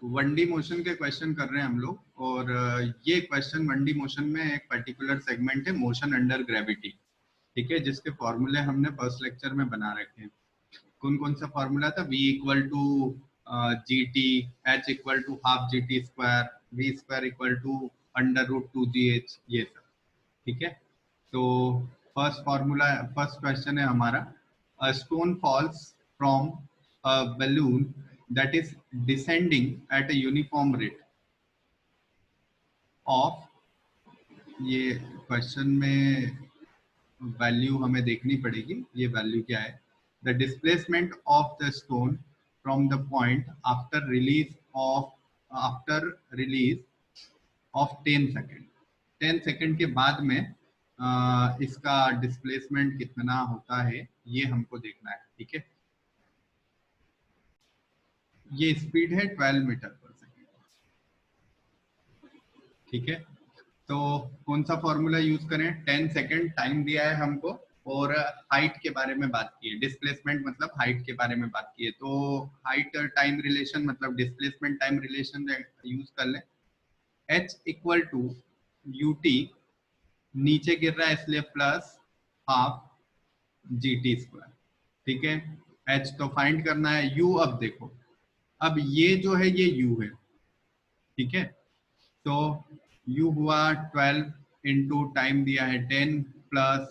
One D motion के question कर रहे हैं हम लोग, और ये क्वेश्चन वन डी मोशन में एक पर्टिकुलर सेगमेंट है, मोशन अंडर ग्रेविटी। ठीक है, जिसके फॉर्मूले हमने फर्स्ट लेक्चर में बना रखे हैं। कौन कौन सा फॉर्मूला था? v equal to g t, h equal to half g t square, v square equal to under root two g h, ये सब। ठीक है, तो फर्स्ट फॉर्मूला, फर्स्ट क्वेश्चन है हमारा, a stone falls from a balloon that is descending at a uniform rate of, ये question में value हमें देखनी पड़ेगी, ये वैल्यू क्या है? The displacement of the stone from the point after release of 10 second, 10 second के बाद में इसका डिस्प्लेसमेंट कितना होता है, ये हमको देखना है। ठीक है, ये स्पीड है 12 मीटर पर सेकेंड। ठीक है, तो कौन सा फॉर्मूला यूज करें? 10 सेकेंड टाइम दिया है हमको, और हाइट के बारे में बात की है, डिस्प्लेसमेंट मतलब हाइट के बारे में बात की है, तो हाइट टाइम रिलेशन मतलब डिस्प्लेसमेंट टाइम रिलेशन यूज कर लें। h equal to u t, नीचे गिर रहा है इसलिए plus half g t square. ठीक है, h तो फाइंड करना है, u अब देखो, अब ये जो है ये u है। ठीक है, तो u हुआ 12 इंटू टाइम दिया है 10 प्लस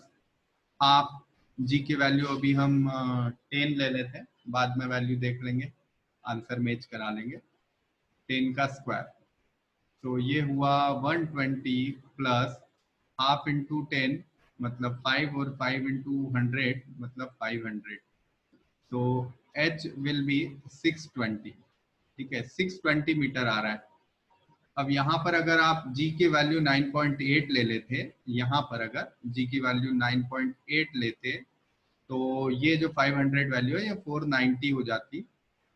हाफ, जी की वैल्यू अभी हम 10 ले लेते हैं, बाद में वैल्यू देख लेंगे, आंसर मैच करा लेंगे। 10 का स्क्वायर, तो ये हुआ 120 प्लस हाफ इंटू 10 मतलब 5, और 5 इंटू 100 मतलब 500, तो h विल बी 620। ठीक है, 620 मीटर आ रहा है। अब यहाँ पर अगर आप g की वैल्यू 9.8 ले लेते, यहाँ पर अगर g की वैल्यू 9.8 लेते, तो ये जो 500 वैल्यू है ये 490 हो जाती,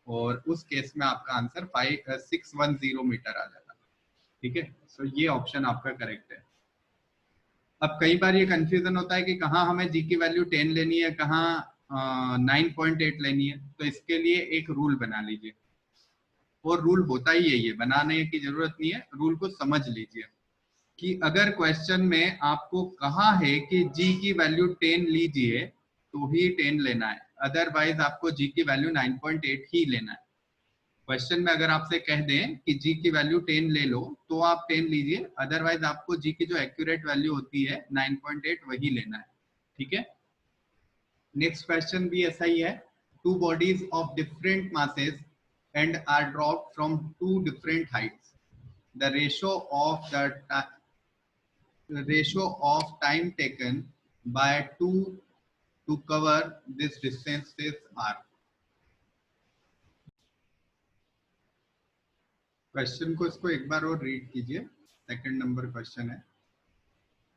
और उस केस में आपका आंसर 610 मीटर आ जाता। ठीक है, सो ये ऑप्शन आपका करेक्ट है। अब कई बार ये कंफ्यूजन होता है कि कहाँ हमें जी की वैल्यू 10 लेनी है, कहाँ 9.8 लेनी है, तो इसके लिए एक रूल बना लीजिए, और रूल होता ही यही है, बनाने की जरूरत नहीं है, रूल को समझ लीजिए कि अगर क्वेश्चन में आपको कहा है कि जी की वैल्यू 10 लीजिए तो ही 10 लेना है, अदरवाइज आपको जी की वैल्यू 9.8 ही लेना है। क्वेश्चन में अगर आपसे कह दें कि जी की वैल्यू 10 ले लो तो आप 10 लीजिए, अदरवाइज आपको जी की जो एक्यूरेट वैल्यू होती है 9.8 वही लेना है। ठीक है, नेक्स्ट क्वेश्चन भी ऐसा ही है, two bodies of different masses and are dropped from two different heights, the ratio of time taken by two to cover this distances are। Question को इसको एक बार और रीड कीजिए, सेकंड नंबर क्वेश्चन है,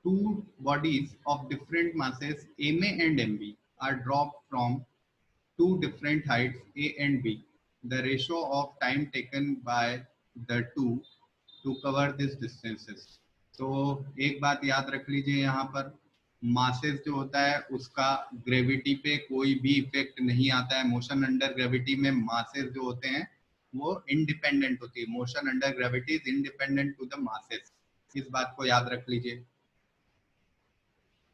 two bodies of different masses ma and mb are dropped from two different heights a and b, the ratio of time taken by the two to cover these distances। तो एक बात याद रख लीजिए, यहाँ पर masses जो होता है उसका ग्रेविटी पे कोई भी इफेक्ट नहीं आता है। मोशन अंडर ग्रेविटी में मासेस जो होते हैं वो इंडिपेंडेंट होती है, motion under gravity is independent to the masses, इस बात को याद रख लीजिए।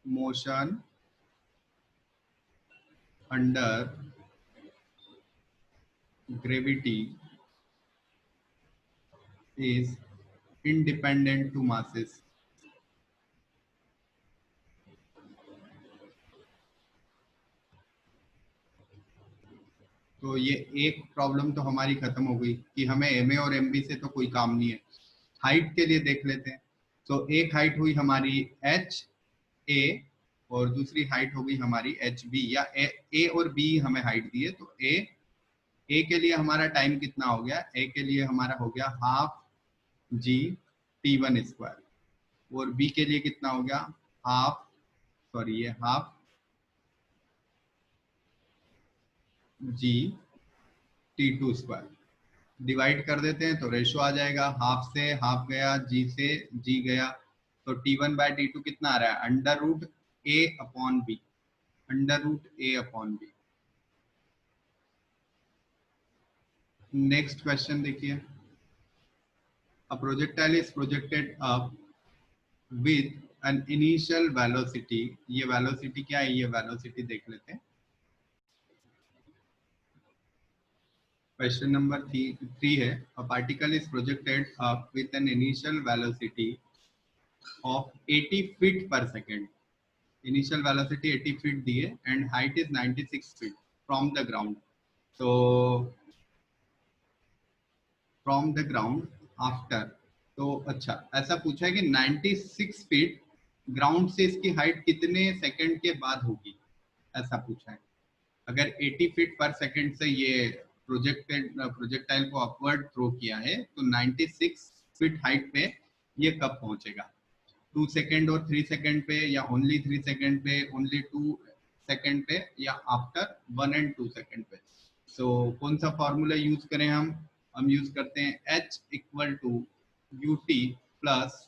Motion under gravity is independent to masses. तो ये एक प्रॉब्लम तो हमारी खत्म हो गई कि हमें एम ए और एम बी से तो कोई काम नहीं है। हाइट के लिए देख लेते हैं, तो एक हाइट हुई हमारी एच ए, और दूसरी हाइट हो गई हमारी एच बी, या ए और बी हमें हाइट दी है, तो ए के लिए हमारा टाइम कितना हो गया? ए के लिए हमारा हो गया half g t one square, और बी के लिए कितना हो गया? हाफ, सॉरी ये half g t two square. Divide कर देते हैं तो रेशो आ जाएगा, हाफ से हाफ गया, जी से जी गया, तो t one by t two कितना आ रहा है? Under root a upon b, under root a upon b. Next question देखिए, A projectile is projected up with an initial velocity. ये velocity क्या है, ये velocity देख लेते हैं. Question number 3 है. A particle is projected up with an initial velocity of 80 feet per second. Initial velocity 80 feet दी है and height is 96 feet from the ground. So from the ground after. तो अच्छा ऐसा पूछा है कि 96 फीट ग्राउंड से इसकी हाइट कितने सेकंड के बाद होगी, ऐसा पूछा है. अगर 80 फीट पर सेकंड से ये प्रोजेक्टाइल को अपवर्ड थ्रो किया है तो 96 फीट हाइट पे ये कब पहुंचेगा, 2 सेकंड और 3 सेकंड पे, या ओनली 3 सेकंड पे, ओनली 2 सेकंड पे, या आफ्टर 1 and 2 सेकंड पे. सो कौन सा फॉर्मूला यूज करें हम यूज करते हैं h equal to u t plus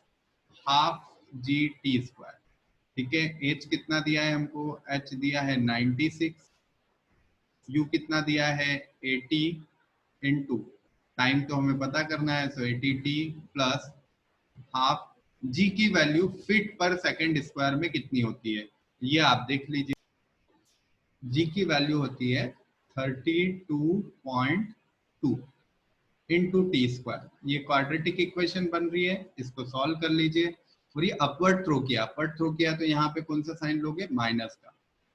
half g t square. ठीक है, h कितना दिया है हमको, h दिया है 96, u कितना दिया है 80 इंटू टाइम तो हमें पता करना है, सो 80 टी प्लस हाफ जी की वैल्यू फीट पर सेकंड स्क्वायर में कितनी होती है ये आप देख लीजिए. जी की वैल्यू होती है 32.2 इंटू टी स्क्वायर. ये क्वाड्रेटिक इक्वेशन बन रही है, इसको सॉल्व कर लीजिए. और ये अपवर्ड थ्रो किया तो यहाँ पे कौन सा साइन लोगे, माइनस का.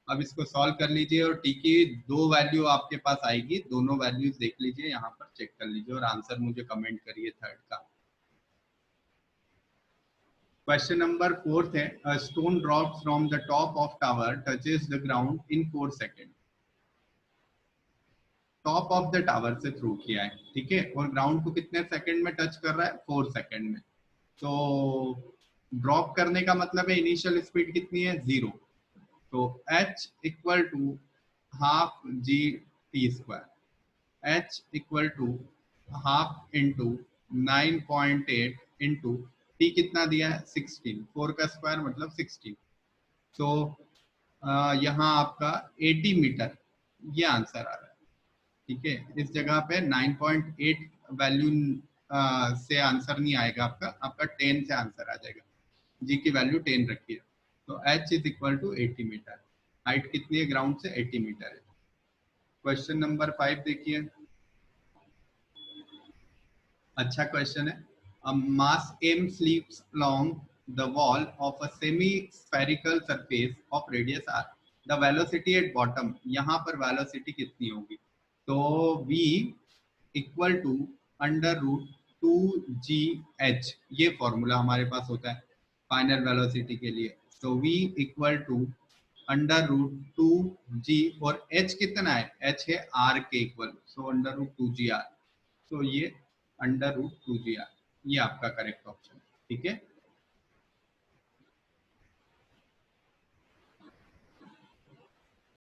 अब इसको सॉल्व कर लीजिए और टी की 2 वैल्यू आपके पास आएगी, दोनों वैल्यूज देख लीजिए, यहाँ पर चेक कर लीजिए और आंसर मुझे कमेंट करिए थर्ड का. Question number 4 है, a stone drops from the top of tower touches the ground in 4 seconds. Top of the tower से थ्रू किया है, ठीक है, और ग्राउंड को कितने सेकंड में टच कर रहा है, 4 सेकंड में. तो ड्रॉप करने का मतलब है इनिशियल स्पीड कितनी है, 0. तो h equal to half g t square, h equal to half into 9.8 into t कितना दिया है 16, 4 का स्क्वायर मतलब 16. तो यहाँ आपका 80 मीटर ये आंसर आ रहा है. ठीक है, इस जगह पे 9.8 वैल्यू से आंसर नहीं आएगा आपका 10 से आंसर आ जाएगा. जी की वैल्यू 10 रखी है. तो h is equal to 80 metre. Height कितनी है ग्राउंड से, 80 मीटर है. क्वेश्चन नंबर 5 देखिए, अच्छा क्वेश्चन है. A mass M slips along the wall of a semi-spherical surface of radius r. The velocity at bottom, यहाँ पर velocity कितनी होगी, तो v equal to under root 2gh, ये फॉर्मूला हमारे पास होता है फाइनल वेलोसिटी के लिए. तो v equal to under root 2g और h कितना है, h है r के equal, so under root 2gr. तो ये अंडर रूट 2gr, ये आपका करेक्ट ऑप्शन है. ठीक है,